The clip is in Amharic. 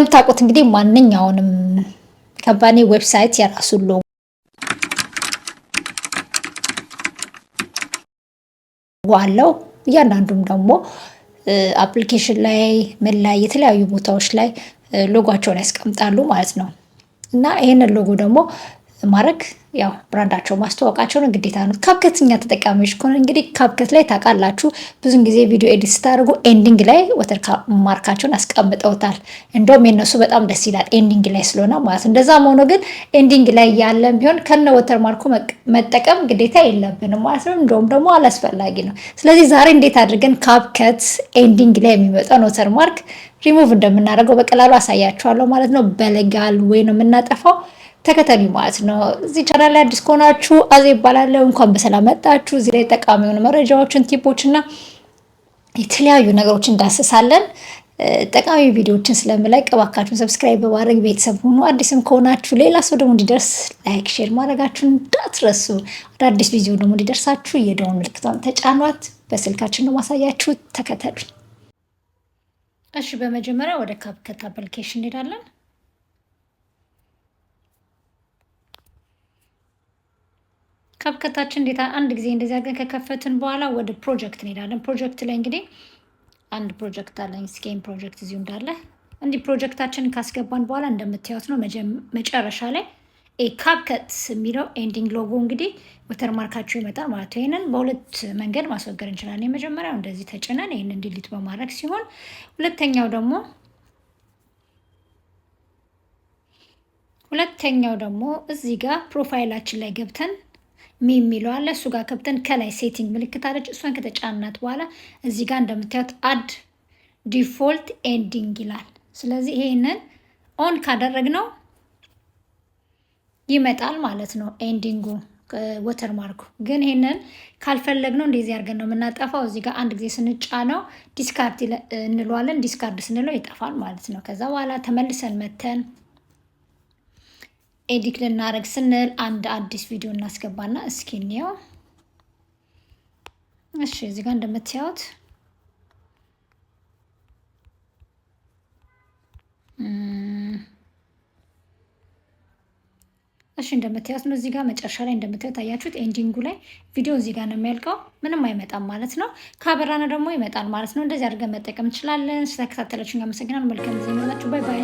እንደምታውቁት እንግዲህ ማንኛውንም ካምፓኒ ዌብሳይት የራሱ ሎጎ አለው። እያንዳንዱም ደግሞ አፕሊኬሽን ላይ ምን ላይ የተለያዩ ቦታዎች ላይ ሎጓቸውን ያስቀምጣሉ ማለት ነው። እና ይሄንን ሎጎ ደግሞ ማድረግ ያው ብራንዳቸው ማስተዋወቃቸውን ግዴታ ነው። ካፕከት እኛ ተጠቃሚዎች ከሆነ እንግዲህ ካፕከት ላይ ታውቃላችሁ ብዙን ጊዜ ቪዲዮ ኤዲት ስታደርጉ ኤንዲንግ ላይ ወተር ማርካቸውን አስቀምጠውታል። እንደውም የነሱ በጣም ደስ ይላል ኤንዲንግ ላይ ስለሆነ ማለት ነው። እንደዛም ሆኖ ግን ኤንዲንግ ላይ ያለን ቢሆን ከነ ወተር ማርኩ መጠቀም ግዴታ የለብንም ማለት ነው። እንደውም ደግሞ አላስፈላጊ ነው። ስለዚህ ዛሬ እንዴት አድርገን ካፕከት ኤንዲንግ ላይ የሚመጣውን ወተር ማርክ ሪሙቭ እንደምናደርገው በቀላሉ አሳያችኋለሁ ማለት ነው። በለጋል ወይ ነው የምናጠፋው። ተከተሉ ማለት ነው። እዚህ ቻናል ላይ አዲስ ከሆናችሁ አዜ ይባላል። እንኳን በሰላም መጣችሁ። እዚህ ላይ ጠቃሚ የሆኑ መረጃዎችን፣ ቲፖችና የተለያዩ ነገሮችን እንዳስሳለን። ጠቃሚ ቪዲዮዎችን ስለምለቅ እባካችሁን ሰብስክራይብ በማድረግ ቤተሰብ ሁኑ። አዲስም ከሆናችሁ ሌላ ሰው ደግሞ እንዲደርስ ላይክ፣ ሼር ማድረጋችሁን እንዳትረሱ። አዳዲስ ቪዲዮ ደግሞ እንዲደርሳችሁ የደወል ምልክቷን ተጫኗት። በስልካችን ነው ማሳያችሁ። ተከተሉ። እሺ፣ በመጀመሪያ ወደ ካፕከት አፕሊኬሽን እንሄዳለን። ካፕከታችን እንዴት አንድ ጊዜ እንደዚህ አድርገን ከከፈትን በኋላ ወደ ፕሮጀክት እንሄዳለን። ፕሮጀክት ላይ እንግዲህ አንድ ፕሮጀክት አለኝ ስኬም ፕሮጀክት እዚሁ እንዳለ እንዲህ ፕሮጀክታችንን ካስገባን በኋላ እንደምታዩት ነው መጨረሻ ላይ ካፕከት የሚለው ኤንዲንግ ሎጎ እንግዲህ ወተርማርካቸው ይመጣል ማለት ነው። ይህንን በሁለት መንገድ ማስወገድ እንችላለን። የመጀመሪያው እንደዚህ ተጭነን ይህንን ዲሊት በማድረግ ሲሆን፣ ሁለተኛው ደግሞ እዚህ ጋር ፕሮፋይላችን ላይ ገብተን የሚለው አለ። እሱ ጋር ከብተን ከላይ ሴቲንግ ምልክት አለች። እሷን ከተጫናት በኋላ እዚህ ጋር እንደምታዩት አድ ዲፎልት ኤንዲንግ ይላል። ስለዚህ ይሄንን ኦን ካደረግነው ይመጣል ማለት ነው ኤንዲንጉ ወተርማርኩ። ግን ይሄንን ካልፈለግነው እንደዚህ አድርገን ነው የምናጠፋው። እዚህ ጋር አንድ ጊዜ ስንጫነው ዲስካርድ እንለዋለን። ዲስካርድ ስንለው ይጠፋል ማለት ነው። ከዛ በኋላ ተመልሰን መተን ኤዲት ልናደርግ ስንል አንድ አዲስ ቪዲዮ እናስገባና እስኪ እንየው። እሺ፣ እዚህ ጋር እንደምታዩት እንደምታዩት ነው። እዚህ ጋር መጨረሻ ላይ እንደምታዩት አያችሁት፣ ኤንዲንጉ ላይ ቪዲዮ እዚህ ጋር ነው የሚያልቀው። ምንም አይመጣም ማለት ነው። ካበራነ ደግሞ ይመጣል ማለት ነው። እንደዚህ አድርገን መጠቀም እንችላለን። ስለተከታተላችሁኝ አመሰግናለሁ። መልካም ጊዜ ይሁንላችሁ። ባይ ባይ።